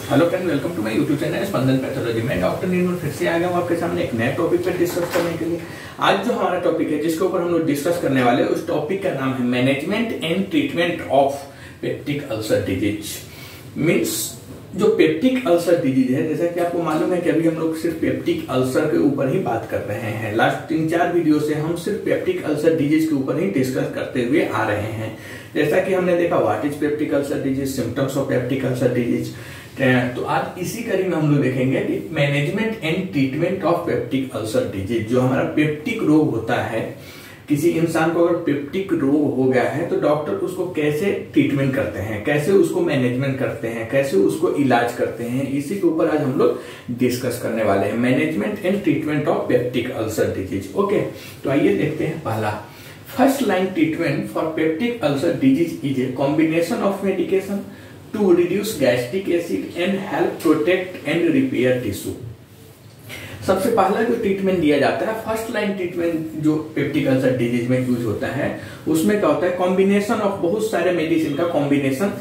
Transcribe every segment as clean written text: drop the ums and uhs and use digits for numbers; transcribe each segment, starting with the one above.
Hello friend, welcome to my YouTube channel Spandan pathology. मैं doctor Nirmal फिर से आ गया हूँ आपके सामने एक नए टॉपिक पर डिस्कस करने के लिए। आज जो हमारा टॉपिक है जिसके ऊपर हम लोग डिस्कस करने वाले हैं, उस टॉपिक का नाम है management and treatment of peptic ulcer disease. Means जो पेप्टिक अल्सर डिजीज है, जैसा कि आपको मालूम है कि अभी हम लोग सिर्फ पेप्टिक अल्सर के ऊपर ही बात कर रहे हैं। लास्ट 3-4 वीडियो से हम सिर्फ पेप्टिक अल्सर डिजीज के ऊपर ही डिस्कस करते हुए आ रहे हैं। जैसा कि हमने देखा what is peptic ulcer disease, symptoms of peptic ulcer disease. तो आज इसी कड़ी में हम लोग देखेंगे कि management and treatment of peptic ulcer disease. जो हमारा पेप्टिक रोग होता है, किसी इंसान को अगर पेप्टिक रोग हो गया है तो डॉक्टर उसको कैसे ट्रीटमेंट करते हैं, कैसे उसको मैनेजमेंट करते हैं, कैसे उसको इलाज करते हैं, इसी के ऊपर आज हम लोग डिस्कस करने वाले हैं। Management and treatment of peptic ulcer disease. Okay, तो आइए देखते हैं। पहला, first line treatment for peptic ulcer disease is a combination of medication to reduce gastric acid and help protect and repair tissue। सबसे पहला जो ट्रीटमेंट दिया जाता है, फर्स्ट लाइन ट्रीटमेंट जो पेप्टिक अल्सर डिजीज में यूज होता है, उसमें क्या होता है, कॉम्बिनेशन ऑफ बहुत सारे मेडिसिन का कॉम्बिनेशन।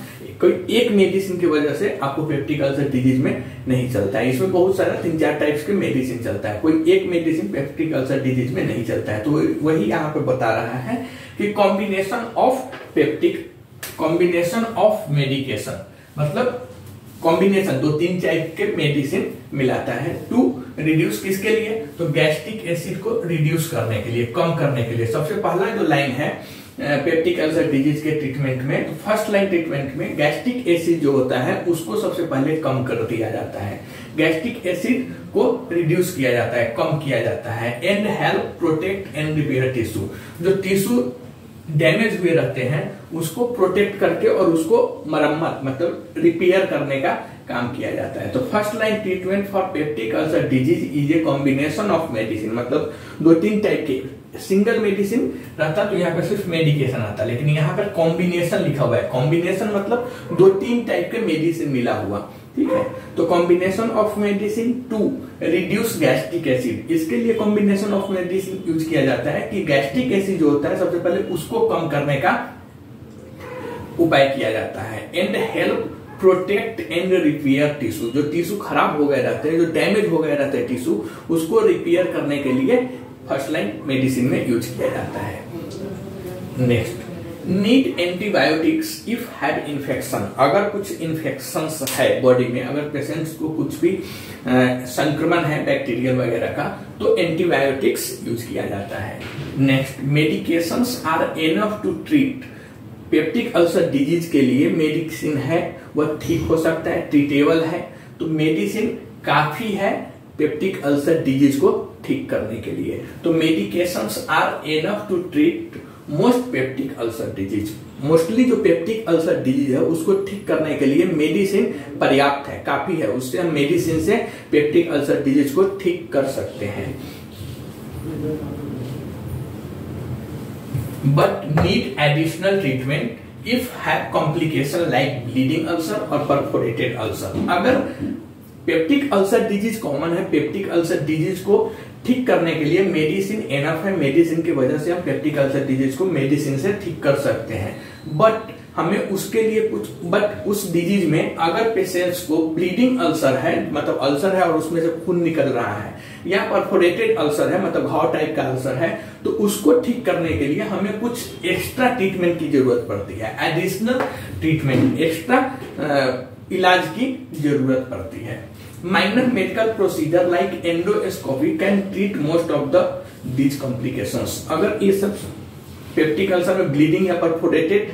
कोई एक मेडिसिन की वजह से आपको पेप्टिक अल्सर डिजीज में नहीं चलता है। इसमें बहुत सारा 3-4 टाइप्स के मेडिसिन चलता है, कोई एक मेडिसिन पेप्टिक अल्सर डिजीज में नहीं चलता है। तो वही यहाँ पे बता रहा है कि कॉम्बिनेशन ऑफ मेडिकेशन, मतलब कॉम्बिनेशन 2-3 टाइप के मेडिसिन मिलाता है टू रिड्यूस, किसके लिए, तो गैस्ट्रिक एसिड को रिड्यूस करने के लिए, कम करने के लिए। सबसे पहला जो लाइन है पेप्टिक अल्सर डिजीज के ट्रीटमेंट में, तो फर्स्ट लाइन ट्रीटमेंट में गैस्ट्रिक एसिड जो होता है उसको सबसे पहले कम कर दिया जाता है, गैस्ट्रिक एसिड को रिड्यूस किया जाता है, कम किया जाता है। And help protect and repair tissue, जो टिश्यू डैमेज हुए रहते हैं उसको प्रोटेक्ट करके और उसको मरम्मत मतलब रिपेयर करने का काम किया जाता है। तो first line treatment for peptic ulcer disease is a combination of medicine, मतलब 2-3 टाइप के। सिंगल मेडिसिन रहता तो यहाँ पे सिर्फ मेडिकेशन आता, लेकिन यहाँ पर कॉम्बिनेशन लिखा हुआ है। कॉम्बिनेशन मतलब 2-3 टाइप के मेडिसिन मिला हुआ, ठीक है। तो combination of medicine to reduce gastric acid, इसके लिए कॉम्बिनेशन ऑफ मेडिसिन यूज किया जाता है कि गैस्ट्रिक एसिड जो होता है सबसे पहले उसको कम करने का उपाय किया जाता है। And help protect and repair tissue, जो टिश्यू खराब हो गए रहते हैं, जो डैमेज हो गए रहते हैं टिश्यू, उसको रिपेयर करने के लिए फर्स्ट लाइन मेडिसिन में यूज किया जाता है। Next, need antibiotics if had infection, अगर कुछ इन्फेक्शंस है बॉडी में, अगर पेशेंट्स को कुछ भी संक्रमण है बैक्टीरियल वगैरह का, तो एंटीबायोटिक्स यूज किया जाता है। Next, medications are enough to treat, peptic ulcer disease के लिए मेडिसिन है वह ठीक हो सकता है, ट्रीटेबल है, तो मेडिसिन काफी है पेप्टिक अल्सर डिजीज को ठीक करने के लिए। तो medications are enough to treat most peptic ulcer disease, mostly जो पेप्टिक अल्सर डिजीज है उसको ठीक करने के लिए मेडिसिन पर्याप्त है, काफी है, उससे हम मेडिसिन से पेप्टिक अल्सर डिजीज को ठीक कर सकते हैं। But need additional treatment if have complication like bleeding ulcer और परफोरेटेड अल्सर। अगर पेप्टिक अल्सर डिजीज कॉमन है, पेप्टिक अल्सर डिजीज को ठीक करने के लिए मेडिसिन एनफ है, मेडिसिन की वजह से हम पेप्टिक अल्सर डिजीज को मेडिसिन से ठीक कर सकते हैं। बट हमें उसके लिए उस डिजीज में अगर पेशेंट्स को ब्लीडिंग अल्सर है, मतलब अल्सर है और उसमें से खून निकल रहा है, या परफोरेटेड अल्सर है मतलब घाव टाइप का अल्सर है, तो उसको ठीक करने के लिए हमें कुछ एक्स्ट्रा ट्रीटमेंट की जरूरत पड़ती है, एडिशनल ट्रीटमेंट, एक्स्ट्रा इलाज की जरूरत पड़ती है। Minor medical procedure like endoscopy can treat most of these complications. अगर ये सब पेप्टिक अल्सर में ब्लीडिंग या परफोरेटेड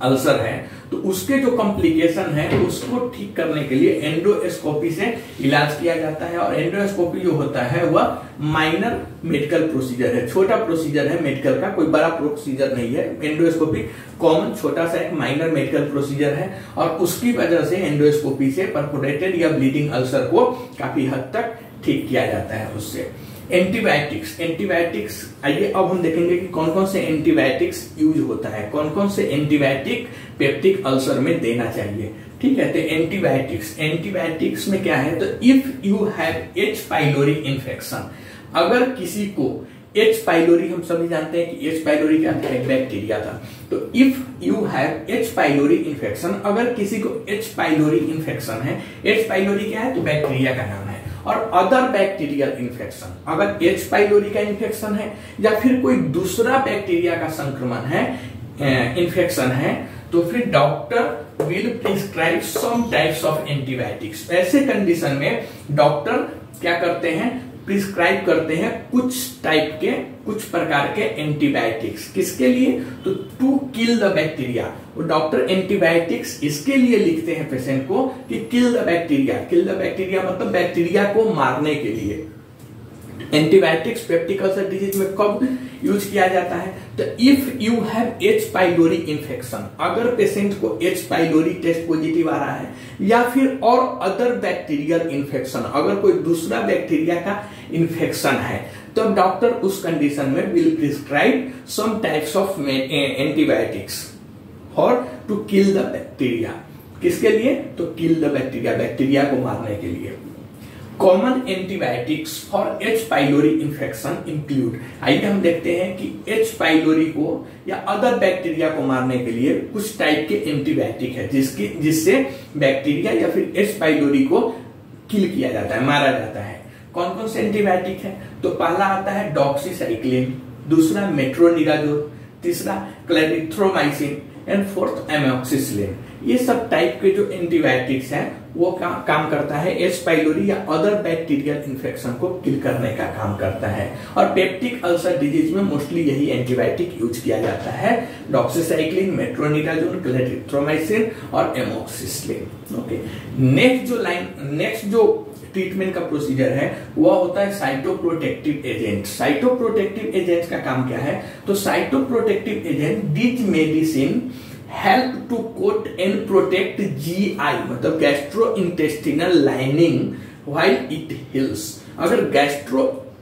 अल्सर है तो उसके जो कॉम्प्लिकेशन है उसको ठीक करने के लिए एंडोस्कोपी से इलाज किया जाता है। और एंडोस्कोपी जो होता है वह माइनर मेडिकल प्रोसीजर है, छोटा प्रोसीजर है मेडिकल का, कोई बड़ा प्रोसीजर नहीं है। एंडोस्कोपी कॉमन छोटा सा एक माइनर मेडिकल प्रोसीजर है और उसकी वजह से एंडोस्कोपी से परफोरेटेड या ब्लीडिंग अल्सर को काफी हद तक ठीक किया जाता है उससे। एंटीबायोटिक्स, आइए अब हम देखेंगे कि कौन कौन से एंटीबायोटिक्स यूज होता है, कौन कौन से एंटीबायोटिक पेप्टिक अल्सर में देना चाहिए, ठीक है। तो एंटीबायोटिक्स में क्या है, तो if you have H pylori infection, अगर किसी को एच पाइलोरी हम सभी जानते हैं कि एच पाइलोरी क्या था, एक बैक्टीरिया था। तो if you have H pylori infection, अगर किसी को एच पाइलोरी इन्फेक्शन है, एच पाइलोरी क्या है तो बैक्टीरिया का नाम है, और अदर बैक्टीरियल इन्फेक्शन, अगर एच पाइलोरी का इन्फेक्शन है या फिर कोई दूसरा बैक्टीरिया का संक्रमण है, इन्फेक्शन है, तो फिर doctor will prescribe some types of antibiotics. ऐसे कंडीशन में डॉक्टर क्या करते हैं, प्रिस्क्राइब करते हैं कुछ टाइप के, कुछ प्रकार के एंटीबायोटिक्स। किसके लिए, तो टू किल द बैक्टीरिया। वो डॉक्टर एंटीबायोटिक्स इसके लिए लिखते हैं पेशेंट को कि किल the bacteria. Kill the bacteria मतलब बैक्टीरिया को मारने के लिए। एंटीबायोटिक्स पेप्टिक अल्सर डिजीज में कब यूज किया जाता है, तो if you have H pylori infection, अगर पेशेंट को एच पाइलोरी टेस्ट पॉजिटिव आ रहा है, या फिर और अदर बैक्टीरियल इन्फेक्शन, अगर कोई दूसरा बैक्टीरिया का इन्फेक्शन है, तो डॉक्टर उस कंडीशन में will prescribe some types of antibiotics for to kill the bacteria. किसके लिए, तो किल द बैक्टीरिया, बैक्टीरिया को मारने के लिए। Common antibiotics for H pylori infection include, आइए हम देखते हैं कि एच पाइलोरी को या अदर बैक्टीरिया को मारने के लिए कुछ टाइप के एंटीबायोटिक है जिससे बैक्टीरिया या फिर एच पाइलोरी को किल किया जाता है, मारा जाता है। कौन कौन से एंटीबायोटिक है, तो पहला आता है डॉक्सीसाइक्लिन, दूसरा मेट्रोनिडाजोल, तीसरा क्लैरिथ्रोमाइसिन एंड फोर्थ एमोक्सिसिलिन। ये सब टाइप के जो एंटीबायोटिक्स हैं वो काम करता है एच पाइलोरी या अदर बैक्टीरियल इन्फेक्शन को किल करने का काम करता है। और पेप्टिक अल्सर डिजीज में मोस्टली यही एंटीबायोटिक यूज किया जाता है, डॉक्सीसाइक्लिन, मेट्रोनिडाजोल, क्लैरिथ्रोमाइसिन और एमोक्सिसिलिन। ओके, नेक्स्ट जो ट्रीटमेंट का प्रोसीजर है वह होता है साइटोप्रोटेक्टिव एजेंट। साइटोप्रोटेक्टिव एजेंट का काम क्या है, तो cytoprotective agent this medicine help to coat and protect GI मतलब gastrointestinal lining while it heals. अगर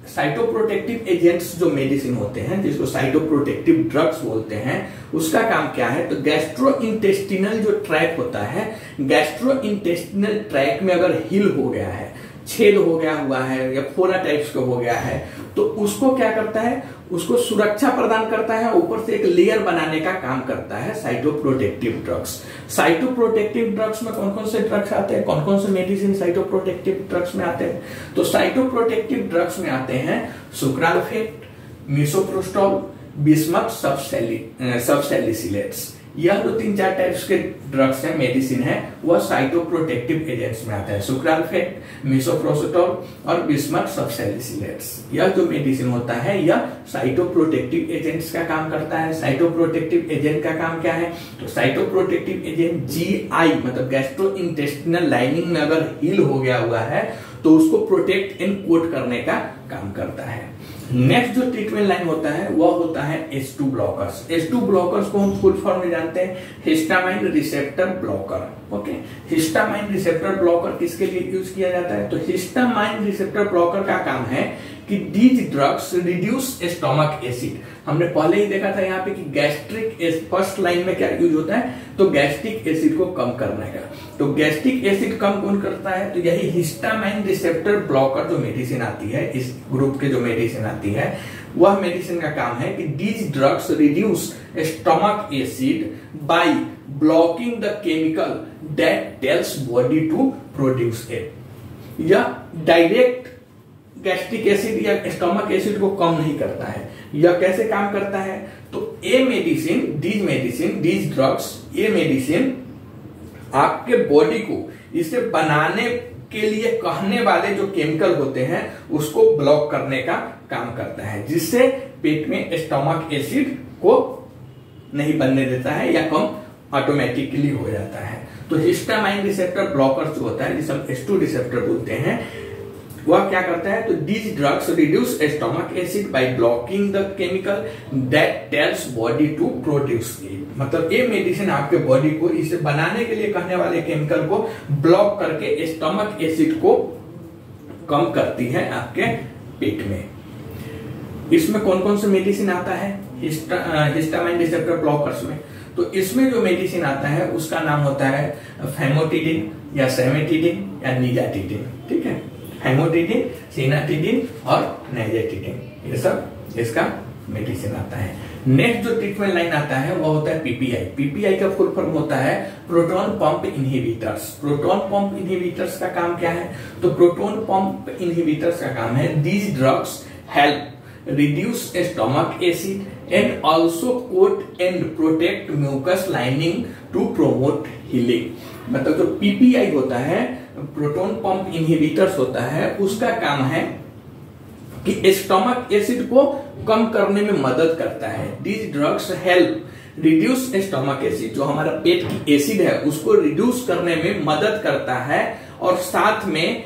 साइटोप्रोटेक्टिव एजेंट्स जो मेडिसिन होते हैं जिसको साइटोप्रोटेक्टिव ड्रग्स बोलते हैं, उसका काम क्या है, तो गैस्ट्रोइंटेस्टिनल जो ट्रैक होता है, गैस्ट्रोइंटेस्टिनल ट्रैक में अगर हील हो गया है, छेद हो गया हुआ है या फोरा टाइप्स का हो गया है, तो उसको क्या करता है, उसको सुरक्षा प्रदान करता है, ऊपर से एक लेयर बनाने का काम करता है साइटोप्रोटेक्टिव ड्रग्स। साइटोप्रोटेक्टिव ड्रग्स में कौन कौन से ड्रग्स आते हैं, कौन कौन से मेडिसिन साइटोप्रोटेक्टिव ड्रग्स में आते हैं, तो साइटोप्रोटेक्टिव ड्रग्स में आते हैं सुक्रालोफेट, मिसोप्रोस्टॉल, बिस्मथ सबसैलिसिलेट्स। यह जो 3-4 टाइप्स के ड्रग्स हैं, मेडिसिन है, वह साइटोप्रोटेक्टिव एजेंट्स में आते हैं, सुक्रालोफेट, मिसोप्रोस्टॉल और बिस्मथ सबसैलिसिलेट्स। यह जो मेडिसिन होता है यह साइटोप्रोटेक्टिव एजेंट्स का काम करता है। साइटोप्रोटेक्टिव एजेंट का काम क्या है, तो साइटोप्रोटेक्टिव एजेंट जीआई मतलब गैस्ट्रोइंटेस्टिनल लाइनिंग में अगर हील हो गया हुआ है तो उसको प्रोटेक्ट एंड कोट करने का काम करता है। नेक्स्ट जो ट्रीटमेंट लाइन होता है वह होता है H2 ब्लॉकर्स। H2 ब्लॉकर्स को हम फुल फॉर्म में जानते हैं histamine receptor blocker. Okay, histamine receptor blocker किसके लिए यूज किया जाता है, तो हिस्टामाइन रिसेप्टर ब्लॉकर का काम है कि these drugs reduce stomach acid. हमने पहले ही देखा था यहाँ पे कि गैस्ट्रिक फर्स्ट लाइन में क्या यूज होता है, तो गैस्ट्रिक एसिड को कम करने का। तो गैस्ट्रिक एसिड कम कौन करता है, तो यही हिस्टामाइन रिसेप्टर ब्लॉकर जो मेडिसिन आती है, इस ग्रुप के जो मेडिसिन आती है, वह मेडिसिन का काम है कि these drugs reduce stomach acid by blocking the chemical that tells body to produce it. या डायरेक्ट गैस्ट्रिक एसिड या स्टोमक एसिड को कम नहीं करता है। यह कैसे काम करता है, तो ये मेडिसिन दीज ड्रग्स, ये मेडिसिन आपके बॉडी को इसे बनाने के लिए कहने वाले जो केमिकल होते हैं उसको ब्लॉक करने का काम करता है, जिससे पेट में स्टोमक एसिड को नहीं बनने देता है या कम ऑटोमेटिकली हो जाता है। तो हिस्टामाइन रिसेप्टर ब्लॉकर जो होता है जिसे हम H2 रिसेप्टर बोलते हैं, वह क्या करता है, तो these drugs reduce stomach acid by blocking the chemical that tells body to produce it. मतलब ये मेडिसिन आपके बॉडी को इसे बनाने के लिए कहने वाले केमिकल को ब्लॉक करके स्टोमक एसिड को कम करती है आपके पेट में। इसमें कौन कौन से मेडिसिन आता है हिस्टामाइन रिसेप्टर ब्लॉकर्स में, तो इसमें जो मेडिसिन आता है उसका नाम होता है फेमोटिडिन या सेमेटिडिन या निजाटिडिन। ठीक है, हेमोटिडिन, सिनाटिडिन और नाइजेटिडिन, ये सब इसका मेडिसिन आता है। नेक्स्ट जो ट्रीटमेंट लाइन आता है वो होता है पीपीआई। पीपीआई का फुल फॉर्म होता है proton pump inhibitors. Proton pump inhibitors का काम क्या है? तो प्रोटॉन पंप इनहिबिटर्स का काम है these drugs help reduce stomach acid and also coat and protect mucus lining to promote healing। मतलब जो पीपीआई होता है, प्रोटॉन पंप इनहिबिटर्स होता है, उसका काम है कि स्टमक एसिड को कम करने में मदद करता है। These drugs help reduce stomach acid, जो हमारा पेट की एसिड है उसको रिड्यूस करने में मदद करता है, और साथ में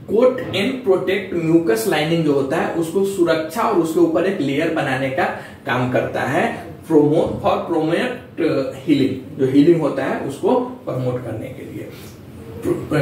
coat and protect mucus lining जो होता है उसको सुरक्षा और उसके ऊपर एक लेयर बनाने का काम करता है। प्रोमोट हीलिंग, जो हीलिंग होता है उसको प्रमोट करने के लिए।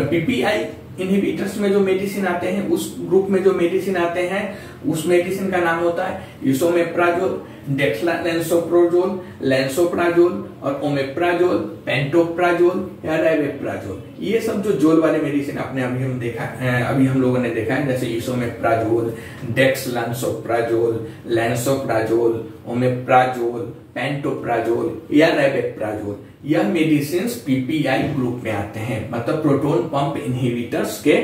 पीपीआई इनहिबिटर्स में जो मेडिसिन आते हैं, उस ग्रुप में जो मेडिसिन आते हैं, उस मेडिसिन का नाम होता है इसोमेप्राजोल, डेक्सलांसोप्रोजोल, लैंसोप्राजोल और ओमेप्राजोल, पेंटोप्राजोल या राइवेप्राजोल। ये सब जो जोल वाले मेडिसिन आपने अभी हम लोगों ने देखा है, जैसे इसोमेप्राजोल, डेक्सलांसोप्राजोल, लैंसोप्राजोल, ओमेप्राजोल, पेंटोप्राजोल या राइवेप्राजोल, यह मेडिसिन पीपीआई ग्रुप में आते हैं, मतलब प्रोटॉन पंप इनहिबिटर्स के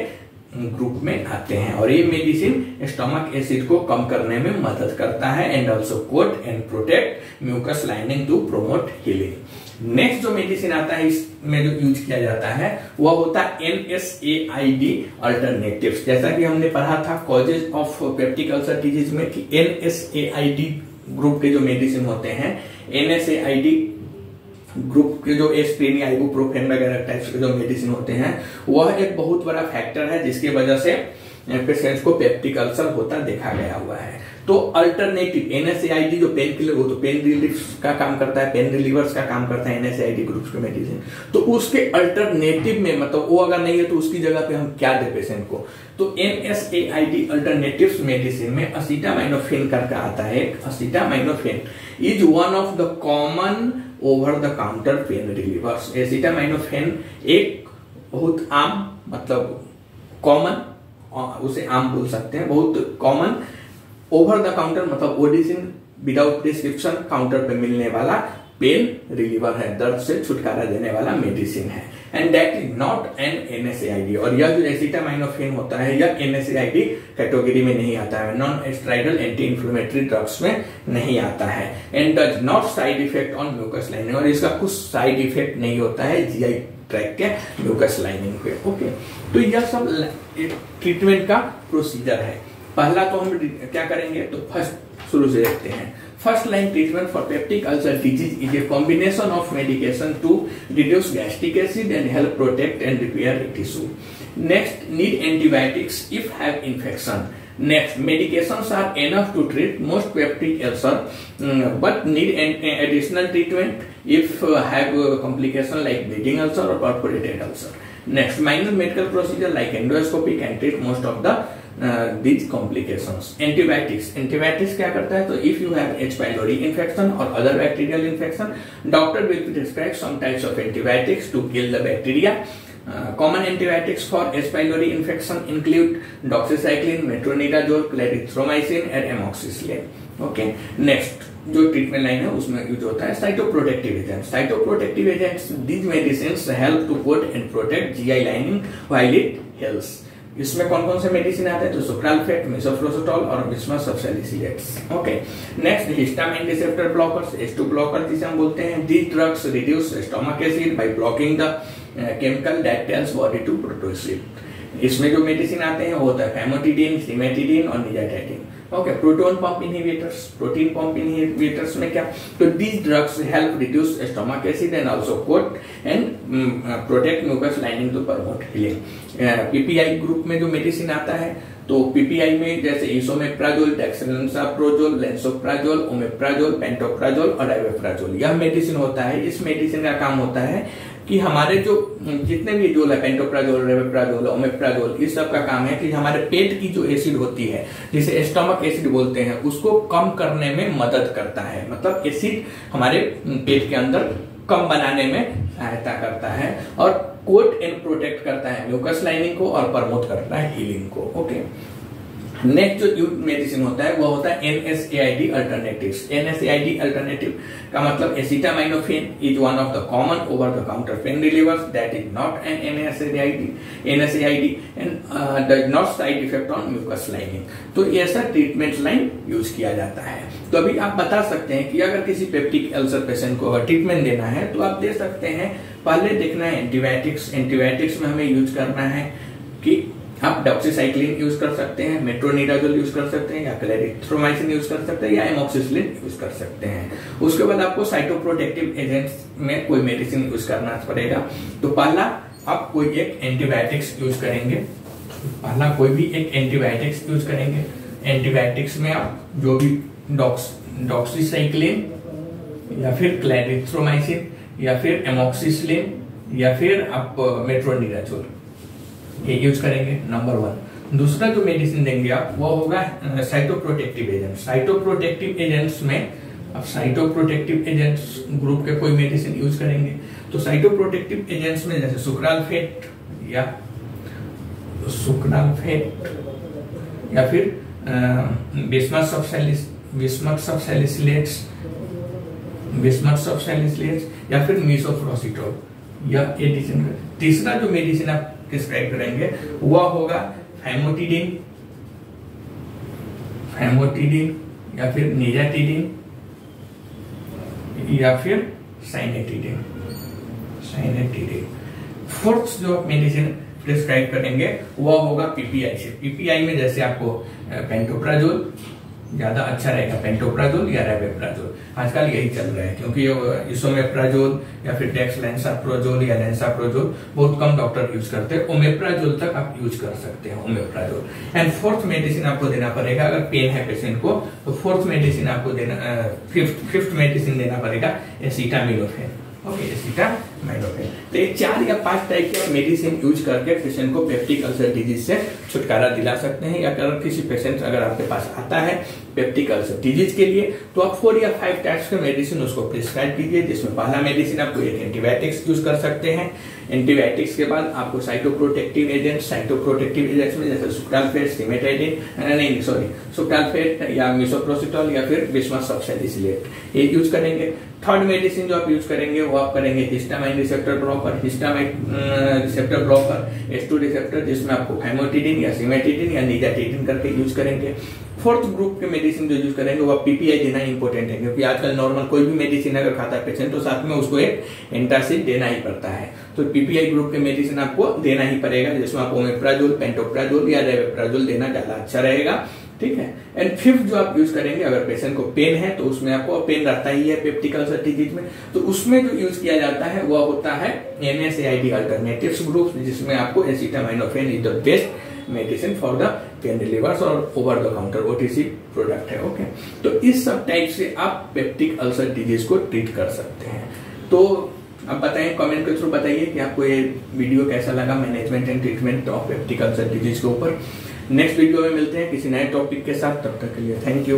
ग्रुप में आते हैं। और ये मेडिसिन स्टमक एसिड को कम करने में मदद करता है and also coat and protect mucus lining to promote healing. Next जो मेडिसिन आता है इसमें जो यूज किया जाता है वह होता है NSAID अल्टरनेटिव्स। जैसा कि हमने पढ़ा था causes of peptic ulcer disease में कि NSAID ग्रुप के जो मेडिसिन होते हैं, NSAID ग्रुप के जो एस्प्रिन, आइबुप्रोफेन वगैरह टाइप्स के जो मेडिसिन होते हैं, वह एक बहुत बड़ा फैक्टर है जिसकी वजह से पेशेंट्स को पेप्टिक अल्सर होता देखा गया हुआ है। तो अल्टरनेटिव NSAID जो पेन किलर, वो तो पेन रिलीफ का काम करता है, पेन रिलीवर्स का काम करता है NSAID ग्रुप्स के मेडिसिन। तो उसके अल्टरनेटिव में, मतलब वो अगर नहीं है तो उसकी जगह पे हम क्या दे पेशेंट को? तो NSAID अल्टरनेटिव्स मेडिसिन में असिटामाइनोफेन करके आता है। Acetaminophen is one of the common over the counter pain relievers. Acetaminophen एक बहुत आम, मतलब कॉमन, उसे आम बोल सकते हैं, बहुत कॉमन ओवर द काउंटर मतलब ओडिसिन विदाउट प्रिस्क्रिप्शन काउंटर पे मिलने वाला पेन रिलीवर है, दर्द से छुटकारा देने वाला मेडिसिन है। And that is not an NSAID। और यह जो एसिटामाइनोफेन होता है यह NSAID कैटेगरी में नहीं आता है, non steroidal anti inflammatory drugs में नहीं आता है। And does not side effect on mucus lining, और इसका कुछ साइड इफेक्ट नहीं होता है GI ट्रैक्ट के म्यूकस लाइनिंग पे। ओके, तो यह सब ट्रीटमेंट का प्रोसीजर है। पहला तो हम क्या करेंगे, तो फर्स्ट शुरू से देखते हैं। First line treatment for peptic ulcer disease is a combination of medication to reduce gastric acid and help protect and repair tissue. Next, need antibiotics if have infection. Next, medications are enough to treat most peptic ulcer, but need additional treatment if have complication like bleeding ulcer or perforated ulcer. Next, minor medical procedure like endoscopy can treat most of the these complications. Antibiotics क्या करता है? तो if you have H. pylori infection or other bacterial infection, doctor will prescribe some types of antibiotics to kill the bacteria. Common antibiotics for H. pylori infection include doxycycline, metronidazole, clarithromycin and amoxicillin. Okay. Next, जो treatment line है उसमें use होता है cytoprotective agents. Cytoprotective agents, these medicines help to coat and protect GI lining while it helps. इसमें कौन कौन से medicine आते हैं? तो सुप्राल्फेट, मिसोप्रोसोटॉल और bismuth subsalicylates. Okay. Next, histamine receptor blockers, H2 blocker जिसे हम बोलते हैं। These drugs reduce stomach acid by blocking the chemical that tells body to produce. इसमें जो मेडिसिन आते हैं वो होता है फैमोटिडिन, सिमेटिडिन और nizatidine. Okay. Proton pump inhibitors, protein pump inhibitors में क्या? तो these drugs help reduce stomach acid and also coat and protect mucus lining to promote healing. PPI group में जो मेडिसिन आता है, तो पीपीआई में जैसे esomeprazole, dexlansoprazole, lansoprazole, omeprazole, pantoprazole और राइवेप्राजोल, यह मेडिसिन होता है। इस मेडिसिन का काम होता है कि हमारे जो जितने भी जोल है, पेंटोप्राजोल, राइवेप्राजोल, ओमेप्राजोल, इस सब का काम है कि हमारे पेट की जो एसिड होती है, जिसे स्टमक एसिड बोलते हैं, उसको कम करने में मदद करता है। मतलब एसिड हमारे पेट के अंदर कम बनाने में सहायता करता है और कोट एंड प्रोटेक्ट करता है म्यूकस लाइनिंग को और प्रमोट करता है हीलिंग को। ओके। नेक्स्ट जो यूज मेडिसिन होता है वो होता है NSAID अल्टरनेटिव्स। NSAID अल्टरनेटिव का मतलब acetaminophen is one of the common over the counter pain relievers that is not an NSAID and does not side effect on mucus lining. तो ऐसा ट्रीटमेंट लाइन यूज किया जाता है। तो अभी आप बता सकते हैं कि अगर किसी पेप्टिक अल्सर पेशेंट को अगर ट्रीटमेंट देना है तो आप दे सकते हैं। पहले देखना है एंटीबायोटिक्स में हमें यूज करना है कि आप डॉक्सीसाइक्लिन यूज कर सकते हैं, मेट्रोनिडाजोल यूज कर सकते हैं, या क्लैरिथ्रोमाइसिन यूज कर सकते हैं, या एमोक्सिसिलिन यूज कर सकते हैं। उसके बाद आपको साइटोप्रोटेक्टिव एजेंट्स में कोई मेडिसिन यूज करना पड़ेगा। तो पहला आप कोई एक एंटीबायोटिक्स यूज करेंगे। एंटीबायोटिक्स में आप जो भी डॉक्सीसाइक्लिन या फिर क्लैरिथ्रोमाइसिन या फिर एमोक्सिसिलिन या फिर आप मेट्रोनिडाजोल ये यूज करेंगे, नंबर 1। दूसरा जो मेडिसिन देंगे आप वो होगा साइटोप्रोटेक्टिव एजेंट। साइटोप्रोटेक्टिव एजेंट्स में आप साइटोप्रोटेक्टिव एजेंट्स ग्रुप के कोई मेडिसिन यूज करेंगे। तो साइटोप्रोटेक्टिव एजेंट्स में जैसे सुक्रालफेट या फिर बिस्मथ ऑफ सैलिसिलेट्स या फिर मीसोप्रोसिटोल या एडिशन। तीसरा जो मेडिसिन आप प्रिस्क्राइब करेंगे वह होगा फैमोटिडिन या फिर निजाटिडिन या फिर साइनेटिडिन। फोर्थ जो मेडिसिन प्रिस्क्राइब करेंगे वह होगा पीपीआई से। पीपीआई में जैसे आपको पेंटोप्राजोल ज्यादा अच्छा रहेगा, पेंटोप्राजोल या रेबेप्राजोल। आजकल यही चल रहा है क्योंकि इसोमेप्राजोल या फिर डेक्सलेंसाप्रोजोल या लेंसाप्रोजोल बहुत कम डॉक्टर यूज करते हैं। ओमेप्राजोल तक आप यूज कर सकते हैं, ओमेप्राजोल। एंड फोर्थ मेडिसिन आपको देना पड़ेगा अगर पेन है पेशेंट को, तो फोर्थ मेडिसिन आपको देना फिफ्थ मेडिसिन देना पड़ेगा एसिटामिनोफेन। Okay, acetaminophen. तो ये 4 या 5 टाइप के मेडिसिन यूज करके पेशेंट को पेप्टिक अल्सर डिजीज से छुटकारा दिला सकते हैं। या अगर किसी पेशेंट अगर आपके पास आता है पेप्टिक अल्सर डिजीज के लिए तो आप 4 या 5 टाइप्स के मेडिसिन उसको प्रिस्क्राइब कीजिए, जिसमें पहला मेडिसिन आपको एक एंटीबायोटिक्स यूज कर सकते हैं। एंटीबायोटिक्स के बाद आपको साइटोप्रोटेक्टिव एजेंट्स में जैसे सुक्रालफेट या मीसोप्रोसिटोल या फिर बिस्मथ ऑफ सैलिसिलेट ये यूज करेंगे। थर्ड मेडिसिन जो आप यूज करेंगे वो आप करेंगे histamine receptor blocker, H2 receptor, जिसमें आपको फैमोटिडिन या सिमेटिडिन या निजाटिडिन करके यूज करेंगे। फोर्थ ग्रुप के मेडिसिन जो यूज करेंगे वो पीपीआई देना इंपॉर्टेंट है, क्योंकि आजकल नॉर्मल कोई भी मेडिसिन अगर खाता है पेशेंट तो साथ में उसको एक एंटासिड देना ही पड़ता है। तो पीपीआई ग्रुप के मेडिसिन आपको देना ही पड़ेगा, जिसमें आप ओमेप्राजोल, पेंटोप्राजोल या रेबेप्राजोल देना ज्यादा अच्छा रहेगा। ठीक है। एंड फिफ्थ जो आप यूज करेंगे, अगर पेशेंट को पेन है तो उसमें आपको पेन रहता ही है पेप्टिक अल्सर डिजीज में, तो उसमें जो यूज किया जाता है वह होता है NSAID अल्टरनेटिव्स ग्रुप, जिसमें आपको acetaminophen is the best medicine for the pain relievers और over the counter OTC product है। ओके, तो इस सब टाइप से आप पेप्टिक अल्सर डिजीज को ट्रीट कर सकते हैं। तो आप बताएं, कमेंट के थ्रू बताइए कि आपको ये वीडियो कैसा लगा management and treatment of peptic ulcer disease के ऊपर। नेक्स्ट वीडियो में मिलते हैं किसी नए टॉपिक के साथ, तब तक के लिए थैंक यू।